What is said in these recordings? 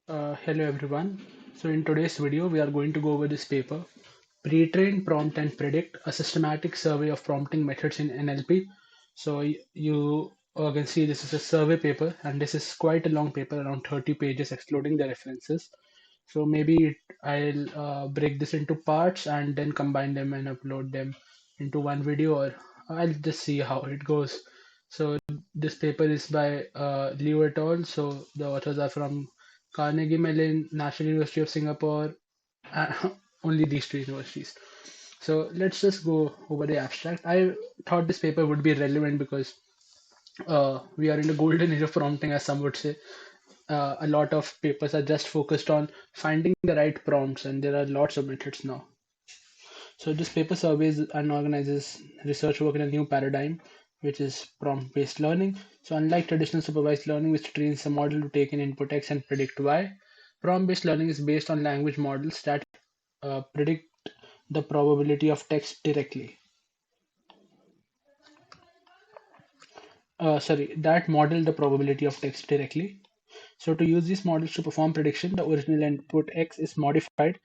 Hello everyone. So in today's video, we are going to go over this paper, Pretrained, Prompt and Predict, a systematic survey of prompting methods in NLP. So you can see this is a survey paper and this is quite a long paper, around 30 pages excluding the references. So maybe I'll break this into parts and then combine them and upload them into one video, or I'll just see how it goes. So this paper is by Liu et al. So the authors are from Carnegie Mellon, National University of Singapore, uh, only these two universities. So let's just go over the abstract. I thought this paper would be relevant because we are in the golden age of prompting, as some would say. A lot of papers are just focused on finding the right prompts, and there are lots of methods now. So this paper surveys and organizes research work in a new paradigm, which is prompt-based learning. So unlike traditional supervised learning, which trains a model to take in input X and predict Y, prompt-based learning is based on language models that predict the probability of text directly. That model the probability of text directly. So to use these models to perform prediction, the original input X is modified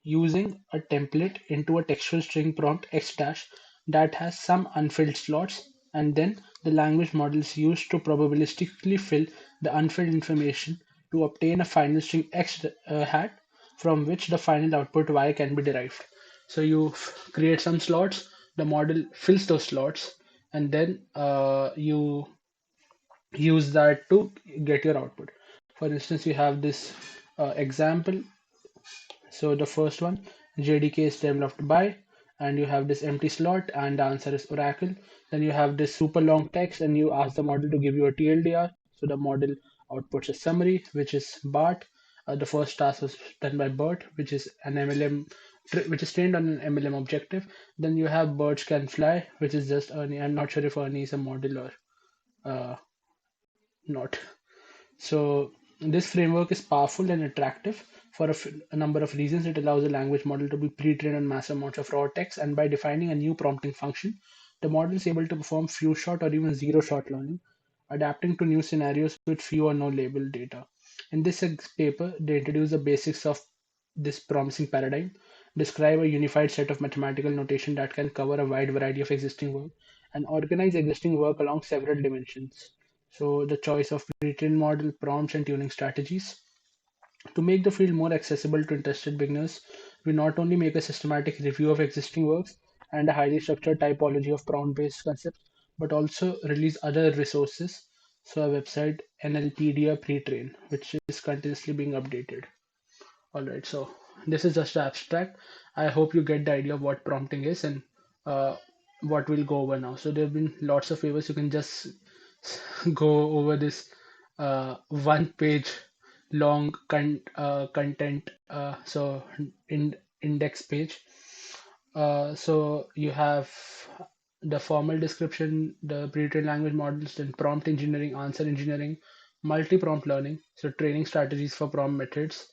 using a template into a textual string prompt X dash that has some unfilled slots, and then the language model is used to probabilistically fill the unfilled information to obtain a final string X hat from which the final output Y can be derived. So you create some slots, the model fills those slots, and then you use that to get your output. For instance, you have this example. So the first one, JDK is developed by, and you have this empty slot, and the answer is Oracle. Then you have this super long text, and you ask the model to give you a TLDR. So the model outputs a summary, which is BART. The first task was done by BERT, which is an MLM, which is trained on an MLM objective. Then you have Birds Can Fly, which is just Ernie. I'm not sure if Ernie is a model or uh, not. So this framework is powerful and attractive for a number of reasons. It allows the language model to be pre-trained on massive amounts of raw text, and by defining a new prompting function, the model is able to perform few shot or even zero shot learning, adapting to new scenarios with few or no labeled data. In this paper, they introduce the basics of this promising paradigm, describe a unified set of mathematical notation that can cover a wide variety of existing work, and organize existing work along several dimensions. So the choice of pre-trained model, prompts, and tuning strategies. To make the field more accessible to interested beginners, we not only make a systematic review of existing works and a highly structured typology of prompt-based concepts, but also release other resources. So a website, NLPedia Pretrain, which is continuously being updated. All right, so this is just abstract. I hope you get the idea of what prompting is and uh, what we'll go over now. So there have been lots of favors. You can just go over this one page long content. So in index page. So you have the formal description, the pre-trained language models, then prompt engineering, answer engineering, multi-prompt learning, so training strategies for prompt methods.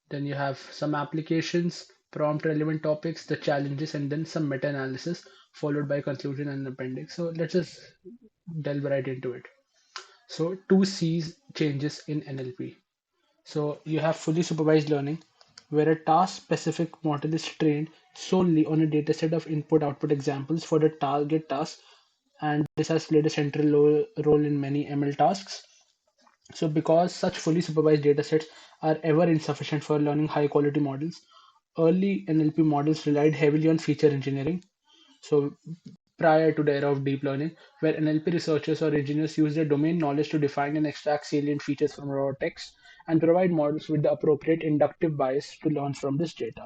Then you have some applications, prompt relevant topics, the challenges, and then some meta-analysis followed by conclusion and appendix. So let's just delve right into it. So two C's changes in NLP. So you have fully supervised learning, where a task-specific model is trained solely on a dataset of input-output examples for the target task, and this has played a central role in many ML tasks. So because such fully supervised datasets are ever insufficient for learning high-quality models, early NLP models relied heavily on feature engineering. So prior to the era of deep learning, where NLP researchers or engineers use their domain knowledge to define and extract salient features from raw text and provide models with the appropriate inductive bias to learn from this data.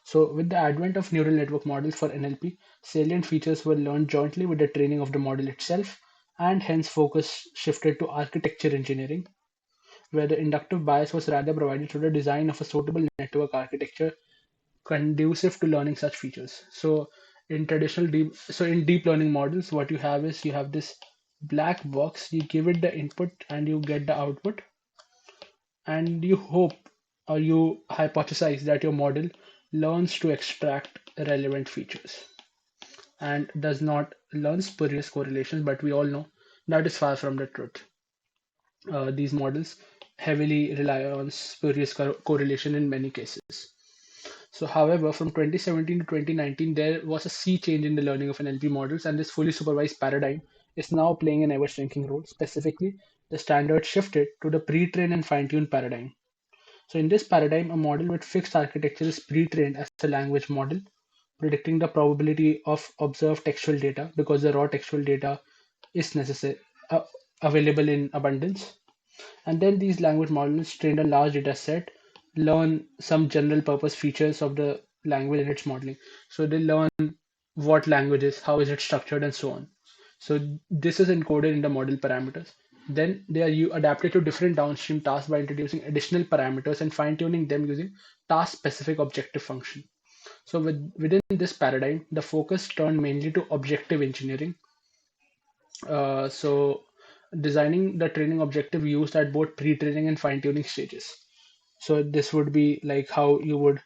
So with the advent of neural network models for NLP, salient features were learned jointly with the training of the model itself, and hence focus shifted to architecture engineering, where the inductive bias was rather provided through the design of a suitable network architecture conducive to learning such features. So in deep learning models, what you have is you have this black box, you give it the input and you get the output, and you hope or you hypothesize that your model learns to extract relevant features and does not learn spurious correlations, but we all know that is far from the truth. These models heavily rely on spurious correlation in many cases. So, however, from 2017 to 2019, there was a sea change in the learning of NLP models, and this fully supervised paradigm is now playing an ever shrinking role. Specifically, the standard shifted to the pre trained and fine tuned paradigm. So, in this paradigm, a model with fixed architecture is pre trained as a language model, predicting the probability of observed textual data because the raw textual data is necessary, uh, available in abundance. And then these language models train a large data set, learn some general purpose features of the language and its modeling. So they learn what language is, how is it structured, and so on. So this is encoded in the model parameters. Then they are adapted to different downstream tasks by introducing additional parameters and fine-tuning them using task-specific objective function. So within this paradigm, the focus turned mainly to objective engineering, so designing the training objective used at both pre-training and fine-tuning stages. So this would be like how you would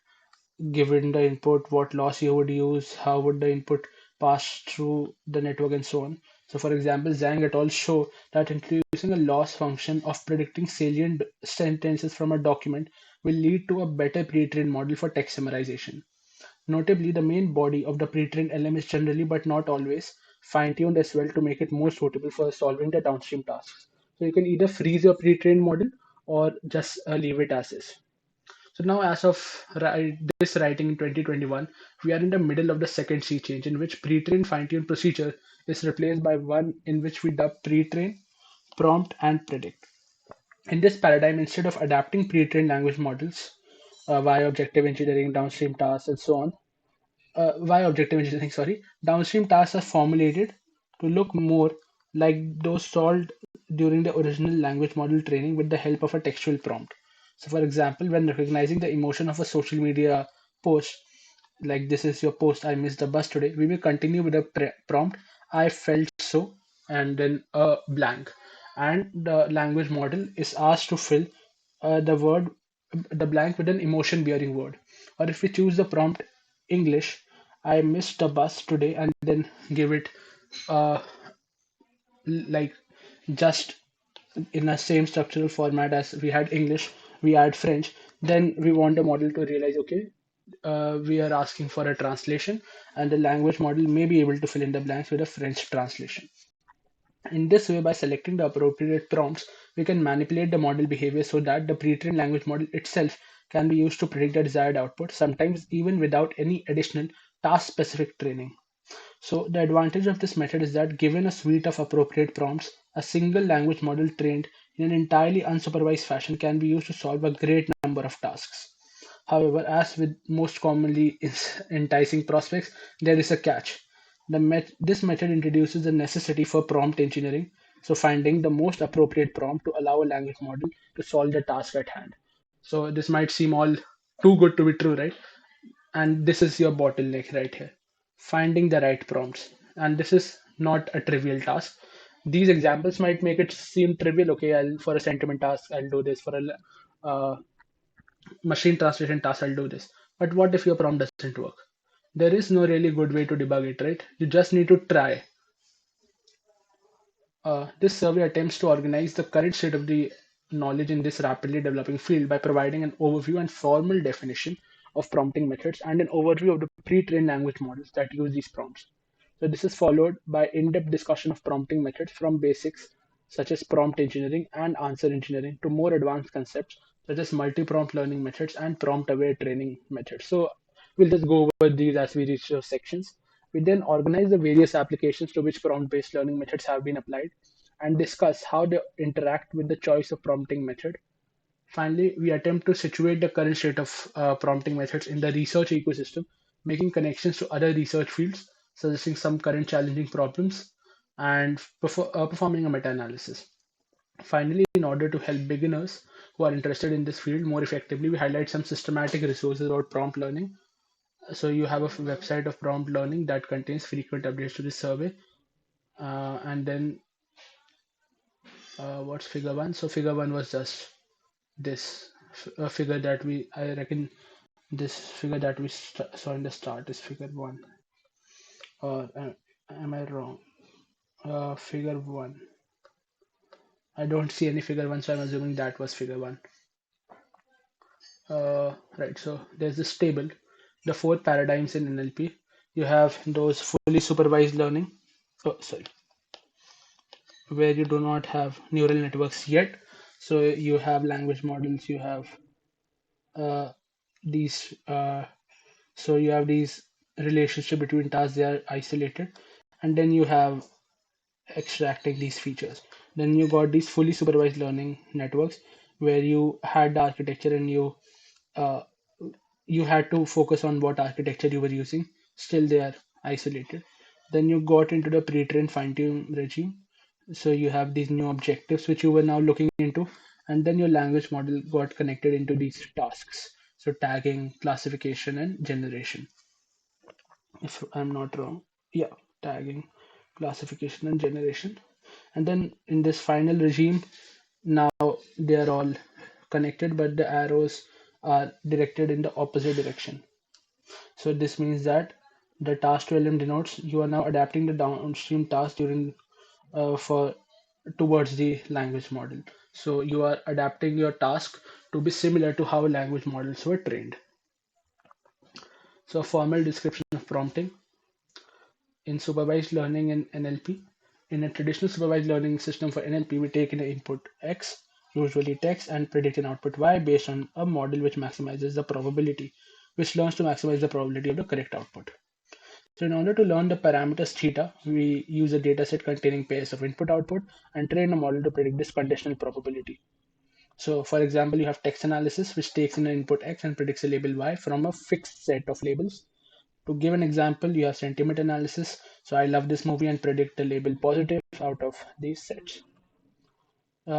give in the input, what loss you would use, how would the input pass through the network, and so on. So for example, Zhang et al. Show that introducing a loss function of predicting salient sentences from a document will lead to a better pre-trained model for text summarization. Notably, the main body of the pre-trained LM is generally, but not always, fine-tuned as well to make it more suitable for solving the downstream tasks. So you can either freeze your pre-trained model or just leave it as is. So now, as of this writing in 2021, we are in the middle of the second sea change, in which pre-trained fine-tuned procedure is replaced by one in which we dub pre-train, prompt, and predict. In this paradigm, instead of adapting pre-trained language models via objective engineering, downstream tasks, and so on, via objective engineering, sorry, downstream tasks are formulated to look more like those solved during the original language model training with the help of a textual prompt. So, for example, when recognizing the emotion of a social media post, like this is your post, I missed the bus today, we will continue with the prompt, I felt so, and then a blank. And the language model is asked to fill the blank with an emotion bearing word. Or if we choose the prompt English, I missed the bus today, and then give it uh, like just in the same structural format as we had English, we add French. Then we want the model to realize, okay, we are asking for a translation, and the language model may be able to fill in the blanks with a French translation. In this way, by selecting the appropriate prompts, we can manipulate the model behavior so that the pre-trained language model itself can be used to predict the desired output, sometimes even without any additional task-specific training. So the advantage of this method is that given a suite of appropriate prompts, a single language model trained in an entirely unsupervised fashion can be used to solve a great number of tasks. However, as with most commonly enticing prospects, there is a catch. This method introduces the necessity for prompt engineering, so finding the most appropriate prompt to allow a language model to solve the task at hand. So this might seem all too good to be true, right? And this is your bottleneck right here, finding the right prompts. And this is not a trivial task. These examples might make it seem trivial. Okay, for a sentiment task I'll do this, for a uh, machine translation task I'll do this. But what if your prompt doesn't work? There is no really good way to debug it, right? You just need to try. This survey attempts to organize the current state of the knowledge in this rapidly developing field by providing an overview and formal definition of prompting methods and an overview of the pre-trained language models that use these prompts. So this is followed by in-depth discussion of prompting methods from basics such as prompt engineering and answer engineering to more advanced concepts such as multi-prompt learning methods and prompt-aware training methods. So we'll just go over these as we reach those sections. We then organize the various applications to which prompt-based learning methods have been applied and discuss how they interact with the choice of prompting method. Finally, we attempt to situate the current state of prompting methods in the research ecosystem, making connections to other research fields, suggesting some current challenging problems, and performing a meta-analysis. Finally, in order to help beginners who are interested in this field more effectively, we highlight some systematic resources about prompt learning. So you have a website of prompt learning that contains frequent updates to this survey. And then what's figure one? So figure one was just this figure that I reckon this figure that we saw in the start is figure one. Or am I wrong? Figure one. I don't see any figure 1, so I'm assuming that was figure 1. Right, so there's this table, the 4 paradigms in NLP. You have those fully supervised learning, oh, sorry, where you do not have neural networks yet. So you have language models, you have uh, these, so you have these relationship between tasks, they are isolated, and then you have extracting these features. Then you got these fully supervised learning networks where you had the architecture and uh, you had to focus on what architecture you were using. Still, they are isolated. Then you got into the pre-trained fine-tune regime. So you have these new objectives which you were now looking into, and then your language model got connected into these tasks. So tagging, classification, and generation. If I'm not wrong, yeah, tagging, classification, and generation. And then in this final regime, now they are all connected, but the arrows are directed in the opposite direction. So this means that the task to LM denotes you are now adapting the downstream task during for towards the language model. So you are adapting your task to be similar to how language models were trained. So a formal description of prompting in supervised learning in NLP. In a traditional supervised learning system for NLP, we take in an input X, usually text, and predict an output Y based on a model which maximizes the probability, which learns to maximize the probability of the correct output. So in order to learn the parameters theta, we use a dataset containing pairs of input-output and train a model to predict this conditional probability. So for example, you have text analysis, which takes in an input X and predicts a label Y from a fixed set of labels. To give an example, you have sentiment analysis. So I love this movie and predict the label positive out of these sets.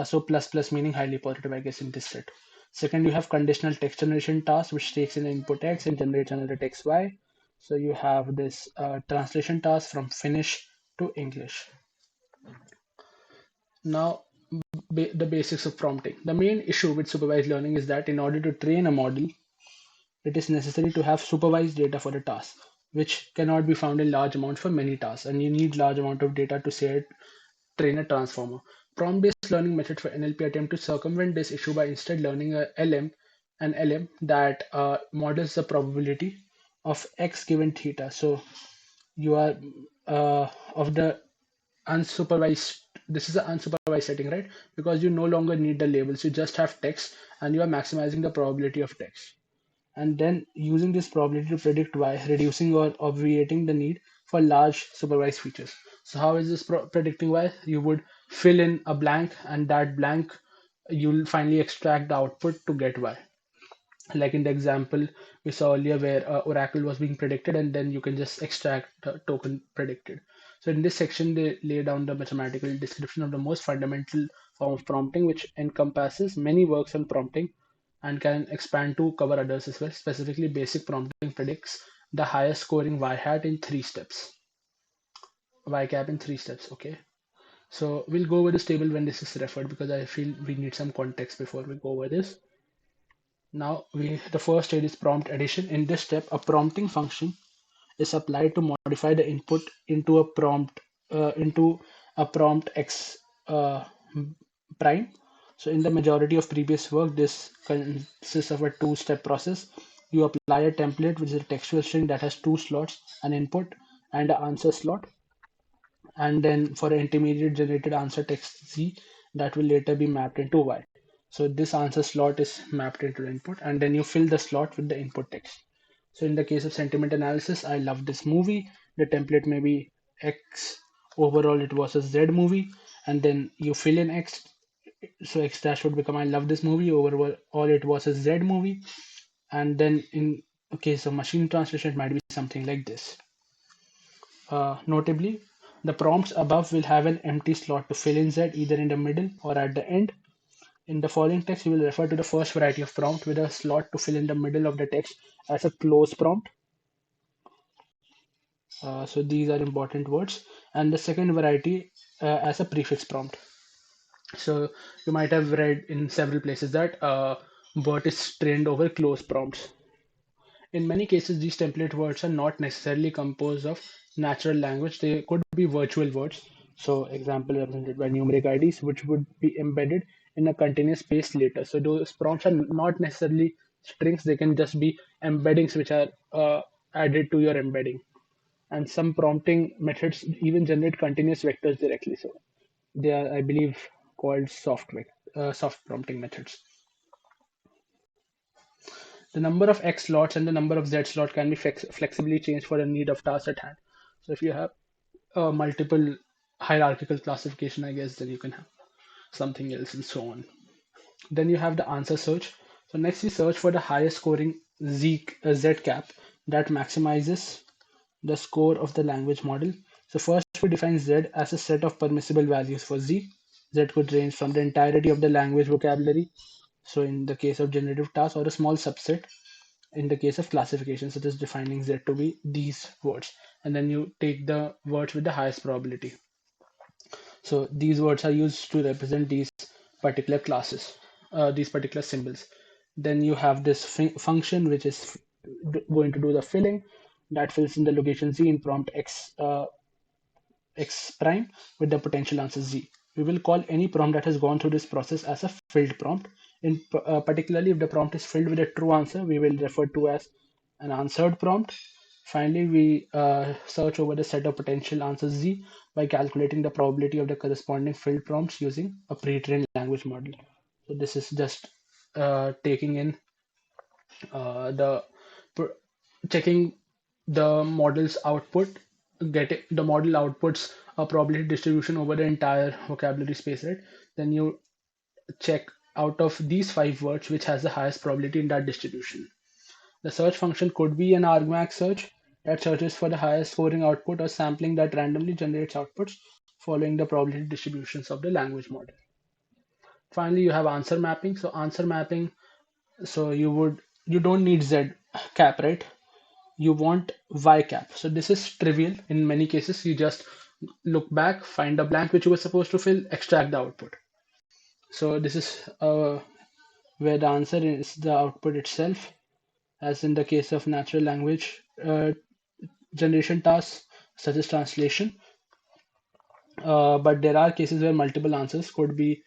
So plus plus meaning highly positive, I guess, in this set. Second, you have conditional text generation task, which takes in input X and generates another text Y. So you have this translation task from Finnish to English. Now, the basics of prompting. The main issue with supervised learning is that in order to train a model, it is necessary to have supervised data for the task, which cannot be found in large amounts for many tasks, and you need large amount of data to say train a transformer. Prompt-based learning methods for NLP attempt to circumvent this issue by instead learning an LM that models the probability of x given theta. So you are of the unsupervised. This is an unsupervised setting, right? Because you no longer need the labels. You just have text, and you are maximizing the probability of text, and then using this probability to predict y, reducing or obviating the need for large supervised features. So how is this predicting y? You would fill in a blank, and that blank you'll finally extract the output to get y. Like in the example we saw earlier where oracle was being predicted, and then you can just extract the token predicted. So in this section they lay down the mathematical description of the most fundamental form of prompting, which encompasses many works on prompting and can expand to cover others as well. Specifically, basic prompting predicts the highest scoring y hat in 3 steps, y cap in 3 steps. Okay, so we'll go over this table when this is referred, because I feel we need some context before we go over this. Now the first stage is prompt addition. In this step, a prompting function is applied to modify the input into a prompt x prime. So in the majority of previous work, this consists of a two-step process. You apply a template, which is a textual string that has two slots, an input and an answer slot, and then for an intermediate generated answer text z that will later be mapped into y. So this answer slot is mapped into the input, and then you fill the slot with the input text. So in the case of sentiment analysis, I love this movie. The template may be X. Overall, it was a Z movie, and then you fill in X. So X dash would become I love this movie. Overall, all it was a Z movie, and then in a case of machine translation, it might be something like this. Notably, the prompts above will have an empty slot to fill in Z either in the middle or at the end. In the following text, we will refer to the first variety of prompt with a slot to fill in the middle of the text as a close prompt. So these are important words. And the second variety as a prefix prompt. So you might have read in several places that BERT is trained over close prompts. In many cases, these template words are not necessarily composed of natural language. They could be virtual words. So example represented by numeric IDs, which would be embedded in a continuous space later. So those prompts are not necessarily strings; they can just be embeddings which are added to your embedding. And some prompting methods even generate continuous vectors directly. So they are, I believe, called soft prompting methods. The number of X slots and the number of Z slot can be flexibly changed for the need of task at hand. So if you have multiple hierarchical classification, I guess, then you can have something else and so on. Then you have the answer search. So next we search for the highest scoring Z cap that maximizes the score of the language model. So first we define Z as a set of permissible values for Z. Z could range from the entirety of the language vocabulary, so in the case of generative tasks, or a small subset in the case of classification, such as defining Z to be these words. And then you take the words with the highest probability. So these words are used to represent these particular classes, these particular symbols. Then you have this function which is going to do the filling that fills in the location Z in prompt X prime with the potential answer Z. We will call any prompt that has gone through this process as a filled prompt. Particularly, if the prompt is filled with a true answer, we will refer to as an answered prompt. Finally, we search over the set of potential answers Z by calculating the probability of the corresponding filled prompts using a pre-trained language model. So this is just taking in the checking the model's output, getting the model outputs a probability distribution over the entire vocabulary space, right? Then you check out of these five words which has the highest probability in that distribution. The search function could be an argmax search that searches for the highest scoring output, or sampling that randomly generates outputs following the probability distributions of the language model. Finally, you have answer mapping. So answer mapping, so you don't need Z cap, right? You want Y cap. So this is trivial in many cases. You just look back, find a blank which you were supposed to fill, extract the output. So this is where the answer is the output itself, as in the case of natural language generation tasks such as translation. But there are cases where multiple answers could be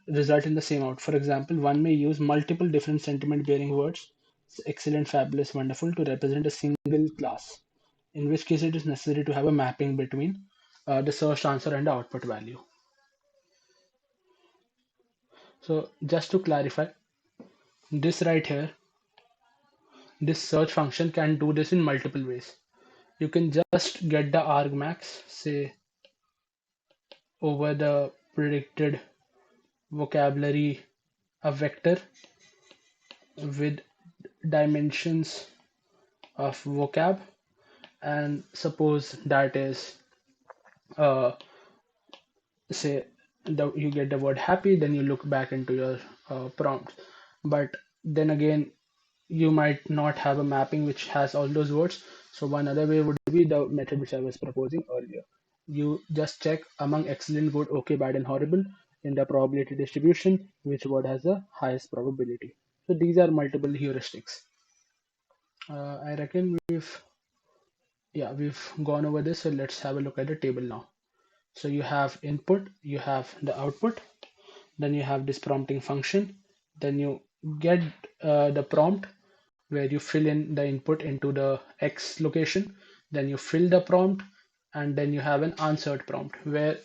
result in the same out. For example, one may use multiple different sentiment bearing words, excellent, fabulous, wonderful, to represent a single class, in which case it is necessary to have a mapping between the searched answer and the output value. So just to clarify, this right here, this search function can do this in multiple ways. You can just get the argmax, say, over the predicted vocabulary, a vector with dimensions of vocab, and suppose that is uh, say you get the word happy, then you look back into your prompt. But then again, you might not have a mapping which has all those words. So one other way would be the method which I was proposing earlier. You just check among excellent, good, okay, bad, and horrible in the probability distribution which word has the highest probability. So these are multiple heuristics. I reckon we've gone over this. So let's have a look at the table now. So you have input, you have the output, then you have this prompting function, then you get the prompt where you fill in the input into the X location, then you fill the prompt, and then you have an answered prompt where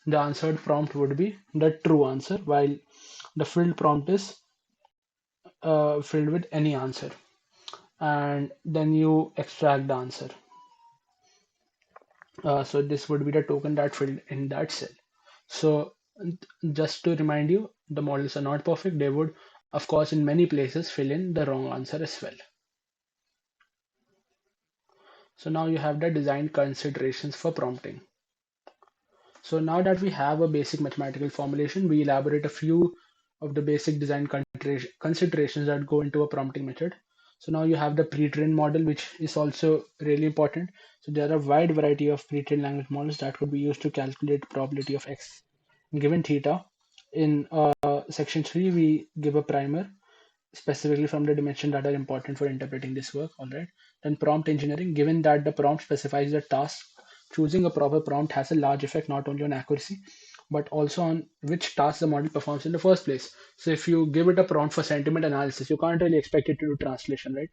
the answered prompt would be the true answer, while the filled prompt is filled with any answer, and then you extract the answer. So this would be the token that filled in that cell. So just to remind you, the models are not perfect. They would, of course, in many places fill in the wrong answer as well. So now you have the design considerations for prompting. So now that we have a basic mathematical formulation, we elaborate a few of the basic design considerations that go into a prompting method. So now you have the pre-trained model, which is also really important. So there are a wide variety of pre-trained language models that could be used to calculate probability of X given theta. In section 3, we give a primer specifically from the dimension that are important for interpreting this work. All right. Then prompt engineering, given that the prompt specifies the task choosing a proper prompt has a large effect not only on accuracy, but also on which task the model performs in the first place. So if you give it a prompt for sentiment analysis, you can't really expect it to do translation, right?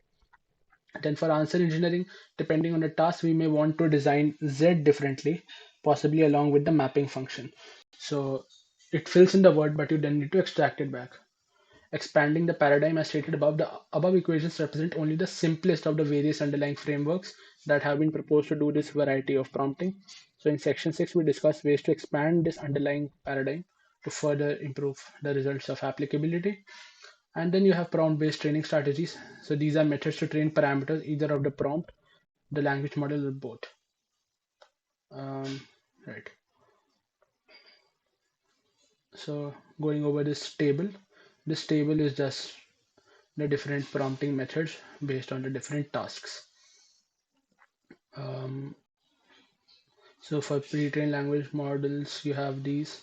Then for answer engineering, depending on the task, we may want to design Z differently, possibly along with the mapping function. So it fills in the word, but you then need to extract it back. Expanding the paradigm as stated above, the above equations represent only the simplest of the various underlying frameworks that have been proposed to do this variety of prompting. So in section 6, we discuss ways to expand this underlying paradigm to further improve the results of applicability. And then you have prompt-based training strategies. So these are methods to train parameters either of the prompt, the language model, or both. Right. So going over this table is just the different prompting methods based on the different tasks. Um, so for pre-trained language models, you have these.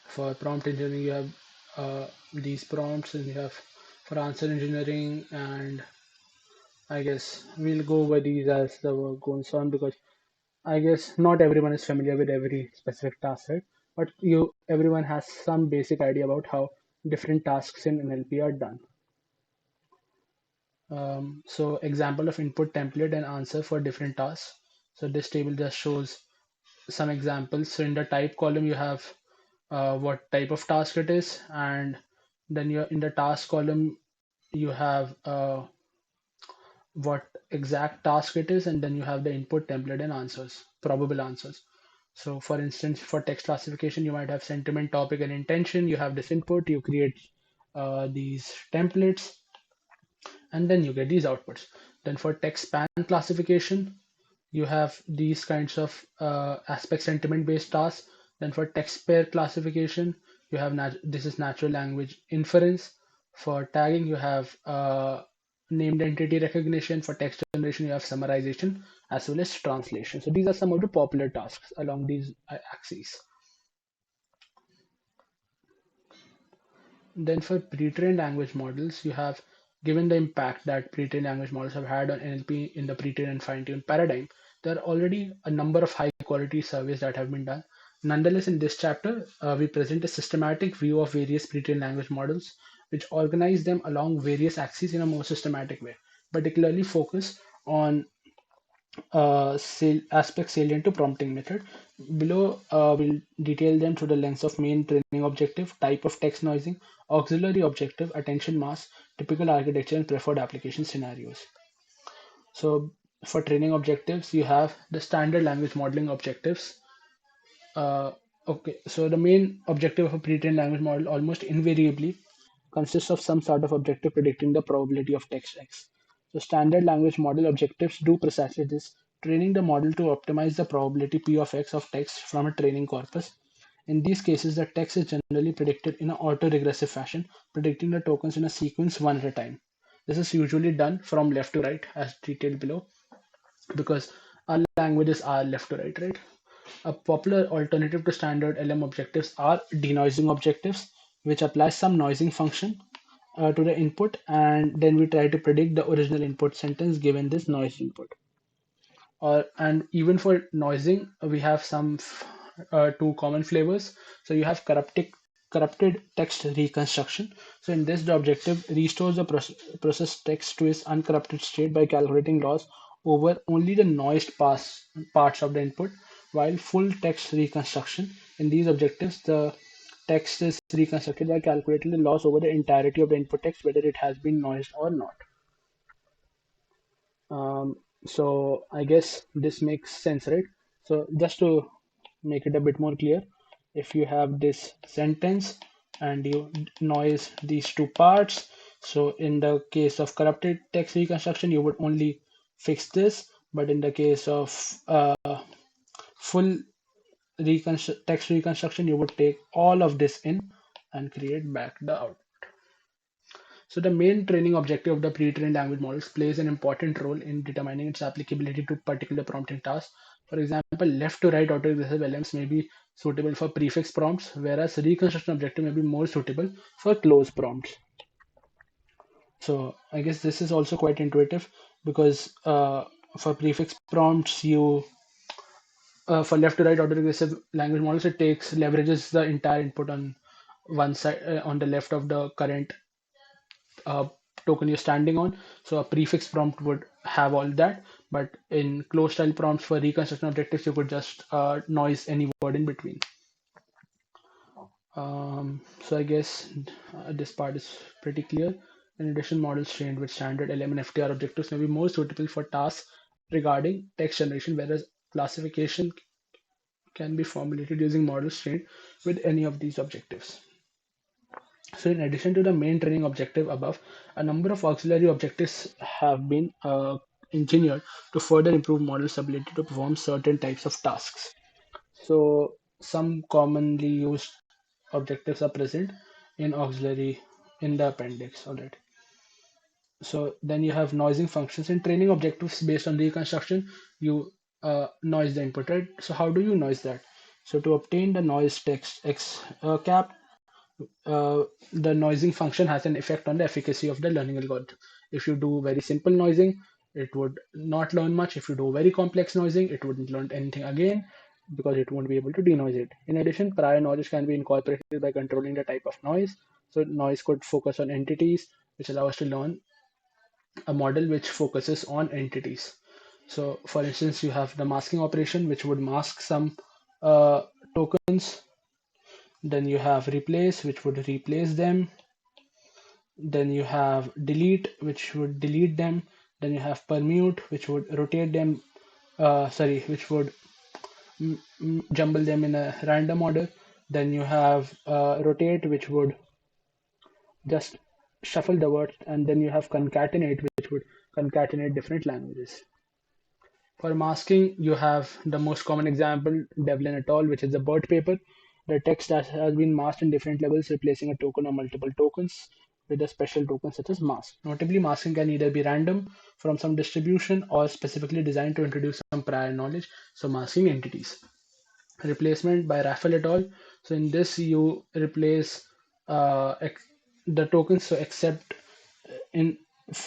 For prompt engineering, you have these prompts, and you have for answer engineering, and I guess we'll go over these as the work goes on because I guess not everyone is familiar with every specific task, right? But everyone has some basic idea about how different tasks in NLP are done. So example of input template and answer for different tasks. So this table just shows some examples. So in the type column, you have what type of task it is, and then you're in the task column, you have what exact task it is, and then you have the input template and answers, probable answers. So for instance, for text classification, you might have sentiment, topic, and intention. You have this input, you create these templates, and then you get these outputs. Then for text span classification, you have these kinds of aspect sentiment based tasks. Then for text pair classification, you have this is natural language inference. For tagging, you have named entity recognition. For text generation, you have summarization as well as translation. So these are some of the popular tasks along these axes. Then for pre-trained language models, you have given the impact that pre-trained language models have had on NLP in the pre-trained and fine-tuned paradigm. There are already a number of high-quality surveys that have been done. Nonetheless, in this chapter, we present a systematic view of various pre-trained language models, which organize them along various axes in a more systematic way, particularly focus on aspects salient to prompting method. Below, we'll detail them through the lens of main training objective, type of text noising, auxiliary objective, attention mass, typical architecture, and preferred application scenarios. So for training objectives, you have the standard language modeling objectives. Uh, okay, so the main objective of a pre-trained language model almost invariably consists of some sort of objective predicting the probability of text X. So standard language model objectives do precisely this, training the model to optimize the probability P of X of text from a training corpus. In these cases, the text is generally predicted in an autoregressive fashion, predicting the tokens in a sequence one at a time. This is usually done from left to right as detailed below because our languages are left to right, right? A popular alternative to standard LM objectives are denoising objectives, which apply some noising function to the input, and then we try to predict the original input sentence given this noise input. And even for noising, we have some two common flavors. So you have corrupted text reconstruction. So in this, the objective restores the process text to its uncorrupted state by calculating loss over only the noised parts of the input, while full text reconstruction. In these objectives, the text is reconstructed by calculating the loss over the entirety of the input text, whether it has been noised or not. So I guess this makes sense, right? So just to make it a bit more clear, if you have this sentence and you noise these two parts, so in the case of corrupted text reconstruction, you would only fix this, but in the case of full text reconstruction, you would take all of this in and create back the output. So the main training objective of the pre-trained language models plays an important role in determining its applicability to particular prompting tasks. For example, left to right autoregressive LMs may be suitable for prefix prompts, whereas reconstruction objective may be more suitable for close prompts. So I guess this is also quite intuitive because for prefix prompts, you For left to right autoregressive language models, it takes leverages the entire input on one side, on the left of the current uh, token you're standing on. So a prefix prompt would have all that, but in closed style prompts for reconstruction objectives, you could just noise any word in between. So I guess this part is pretty clear. In addition, models trained with standard LM and FTR objectives may be more suitable for tasks regarding text generation, whereas classification can be formulated using models trained with any of these objectives. So in addition to the main training objective above, a number of auxiliary objectives have been engineered to further improve models' ability to perform certain types of tasks. So some commonly used objectives are present in auxiliary in the appendix. All right. So then you have noising functions and training objectives based on reconstruction. You noise the input, right? So how do you noise that? So to obtain the noise text x cap, uh, the noising function has an effect on the efficacy of the learning algorithm. If you do very simple noising, it would not learn much. If you do very complex noising, it wouldn't learn anything again because it won't be able to denoise it. In addition, prior knowledge can be incorporated by controlling the type of noise. So noise could focus on entities, which allow us to learn a model which focuses on entities. So for instance, you have the masking operation, which would mask some tokens. Then you have replace, which would replace them. Then you have delete, which would delete them. Then you have permute, which would rotate them, which would jumble them in a random order. Then you have rotate, which would just shuffle the words. And then you have concatenate, which would concatenate different languages. For masking, you have the most common example, Devlin et al., which is a BERT paper. The text that has been masked in different levels, replacing a token or multiple tokens with a special token such as mask. Notably, masking can either be random from some distribution or specifically designed to introduce some prior knowledge, so masking entities. Replacement by Raffel et al. So in this, you replace the tokens, so except in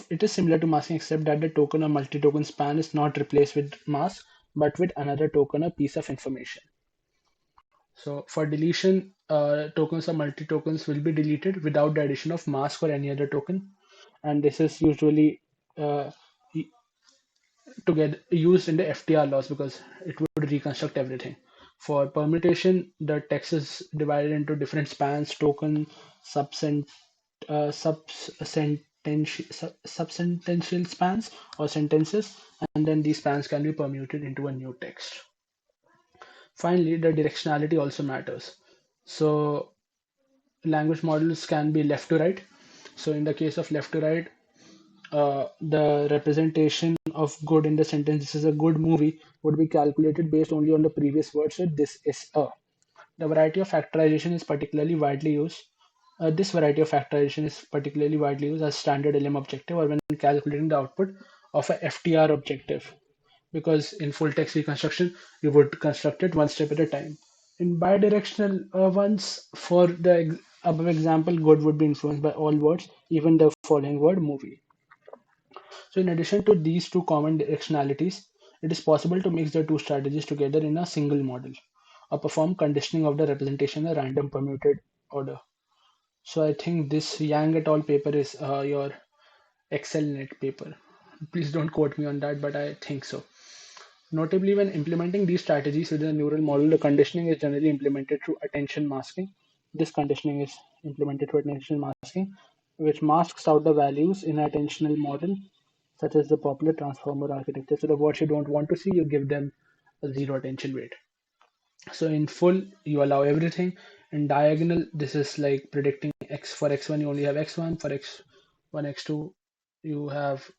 it is similar to masking except that the token or multi-token span is not replaced with mask but with another token or piece of information. So for deletion, tokens or multi-tokens will be deleted without the addition of mask or any other token, and this is usually uh, together used in the FTR loss because it would reconstruct everything. For permutation, the text is divided into different spans, token, subsent, subsentential spans or sentences, and then these spans can be permuted into a new text. Finally, the directionality also matters. So language models can be left to right. So in the case of left to right, the representation of good in the sentence, this is a good movie, would be calculated based only on the previous word. So this is a. The variety of factorization is particularly widely used. This variety of factorization is particularly widely used as standard LM objective or when calculating the output of a FTR objective. Because in full text reconstruction, you would construct it one step at a time. In bidirectional ones, for the above example, good would be influenced by all words, even the following word movie. So in addition to these two common directionalities, it is possible to mix the two strategies together in a single model or perform conditioning of the representation in a random permuted order. So I think this Yang et al. Paper is your ExcelNet paper. Please don't quote me on that, but I think so. Notably, when implementing these strategies within a neural model, the conditioning is generally implemented through attention masking. This conditioning is implemented through attention masking, which masks out the values in an attentional model, such as the popular transformer architecture. So the words you don't want to see, you give them a zero attention weight. So in full, you allow everything. In diagonal, this is like predicting x. For x1, you only have x1. For x1, x2, you have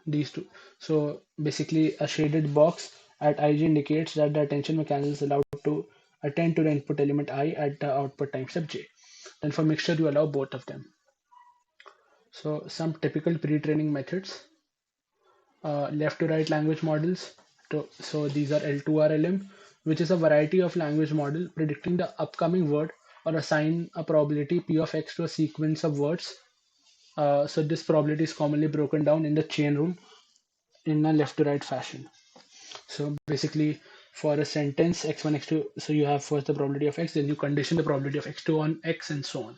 these two. So basically, a shaded box at ij indicates that the attention mechanism is allowed to attend to the input element I at the output time step j. Then for mixture, you allow both of them. So some typical pre-training methods, left to right language models. So these are L2RLM, which is a variety of language model predicting the upcoming word or assign a probability P of X to a sequence of words. So this probability is commonly broken down in the chain rule in a left to right fashion. So basically, For a sentence x1, x2, so you have first the probability of x, then you condition the probability of x2 on x, and so on.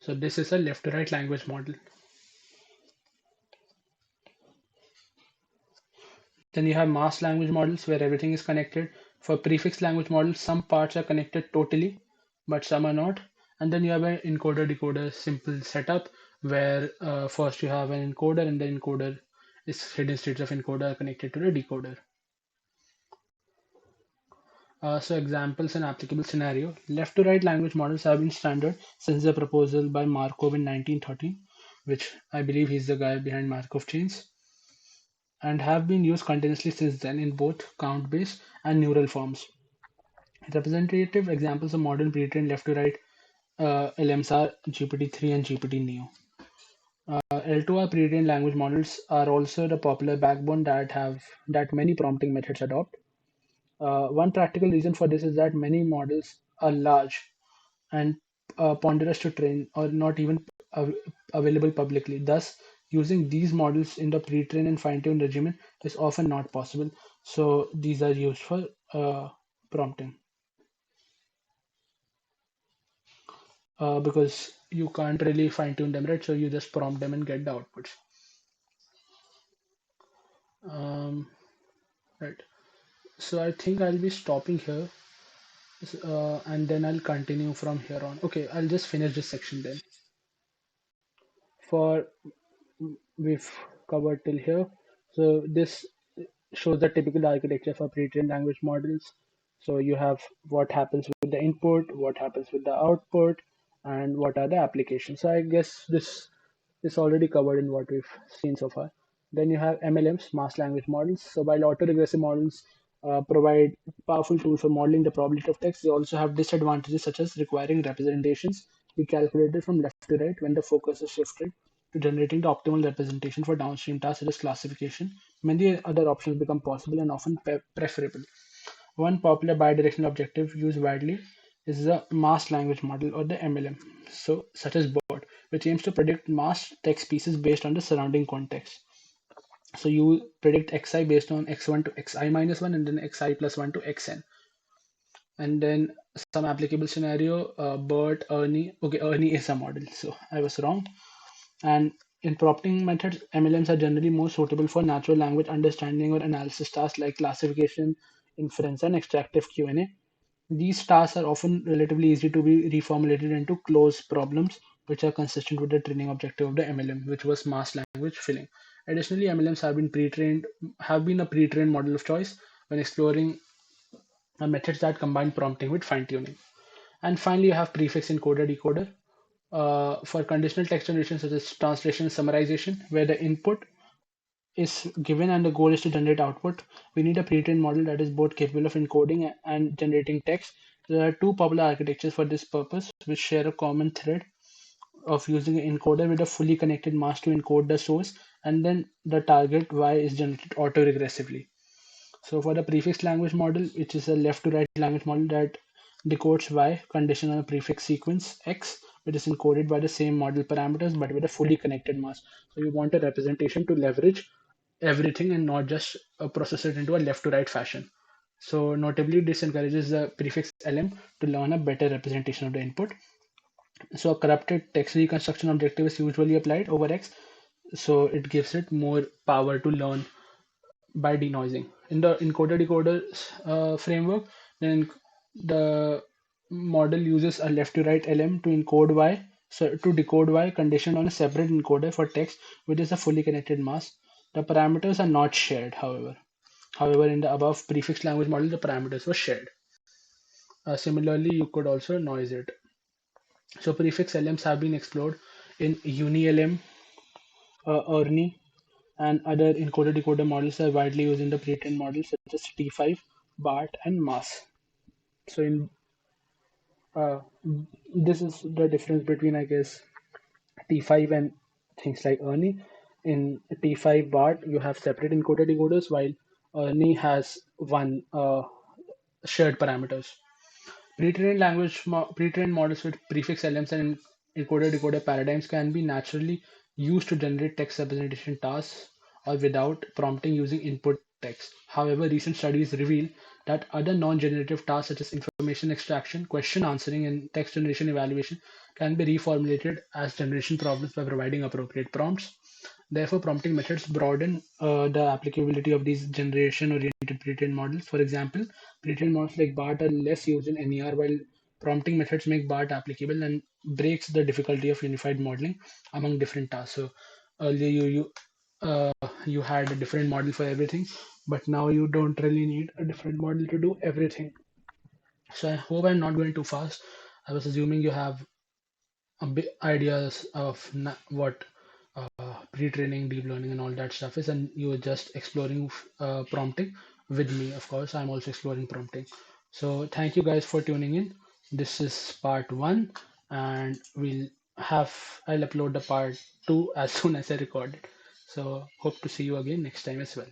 So this is a left to right language model. Then you have masked language models where everything is connected. For prefix language models, some parts are connected totally, but some are not. And then you have an encoder decoder simple setup where first you have an encoder, and the encoder is hidden states of encoder are connected to the decoder. So examples and applicable scenario. Left to right language models have been standard since the proposal by Markov in 1913, which I believe he's the guy behind Markov chains, and have been used continuously since then in both count-based and neural forms. Representative examples of modern pre-trained left to right LMs are GPT-3 and GPT-Neo. L2R pre-trained language models are also the popular backbone that many prompting methods adopt. One practical reason for this is that many models are large and ponderous to train or not even av- available publicly. Thus, using these models in the pre-train and fine-tune regimen is often not possible. So these are used for prompting because you can't really fine-tune them, right? So you just prompt them and get the outputs. Um, right. So I think I'll be stopping here, and then I'll continue from here on. Okay, I'll just finish this section then. For we've covered till here. So this shows the typical architecture for pre-trained language models. So you have what happens with the input, what happens with the output, and what are the applications. So I guess this is already covered in what we've seen so far. Then you have MLMs, mass language models. So while autoregressive models provide powerful tools for modeling the probability of text, they also have disadvantages such as requiring representations be calculated from left to right when the focus is shifted to generating the optimal representation for downstream tasks such as classification. Many other options become possible and often preferable. One popular bidirectional objective used widely is the masked language model or the MLM, so such as BERT, which aims to predict masked text pieces based on the surrounding context. So you predict xi based on x1 to xi minus 1 and then xi plus 1 to xn. And then some applicable scenario, BERT, Ernie. Okay, Ernie is a model, so I was wrong. And in prompting methods, MLMs are generally more suitable for natural language understanding or analysis tasks like classification, inference, and extractive Q&A. These tasks are often relatively easy to be reformulated into closed problems, which are consistent with the training objective of the MLM, which was mass language filling. Additionally, MLMs have been a pre-trained model of choice when exploring methods that combine prompting with fine-tuning. And finally, you have prefix encoder decoder for conditional text generation, such as translation and summarization, where the input is given and the goal is to generate output. We need a pre-trained model that is both capable of encoding and generating text. There are two popular architectures for this purpose, which share a common thread of using an encoder with a fully connected mask to encode the source, and then the target Y is generated auto-regressively. So for the prefix language model, which is a left to right language model that decodes Y condition on a prefix sequence X, which is encoded by the same model parameters but with a fully connected mask. So you want a representation to leverage everything and not just process it into a left to right fashion. So notably, this encourages the prefix LM to learn a better representation of the input. So a corrupted text reconstruction objective is usually applied over X, so it gives it more power to learn by denoising. In the encoder decoder framework, then the model uses a left to right LM to encode Y, so to decode Y conditioned on a separate encoder for text, which is a fully connected mask. The parameters are not shared, however. However, in the above prefix language model, the parameters were shared. Similarly, you could also noise it. So prefix LMs have been explored in UniLM, Ernie, and other encoder-decoder models are widely used in the pre-trained models such as T5, BART, and MAS. So in uh, this is the difference between, I guess, T5 and things like Ernie. In T5 BART, you have separate encoder-decoders, while Ernie has one shared parameters. Pre-trained models with prefix LMs and encoder-decoder paradigms can be naturally used to generate text representation tasks or without prompting using input text. However, recent studies reveal that other non-generative tasks such as information extraction, question answering, and text generation evaluation can be reformulated as generation problems by providing appropriate prompts. Therefore, prompting methods broaden the applicability of these generation-oriented pre-trained models. For example, pre-trained models like BART are less used in NER, while prompting methods make BART applicable and breaks the difficulty of unified modeling among different tasks. So earlier uh, you had a different model for everything, but now you don't really need a different model to do everything. So I hope I'm not going too fast. I was assuming you have a bit ideas of what pre-training, deep learning, and all that stuff is, and you're just exploring prompting with me. Of course, I'm also exploring prompting. So thank you guys for tuning in. This is part one, and I'll upload the part two as soon as I record it. So hope to see you again next time as well.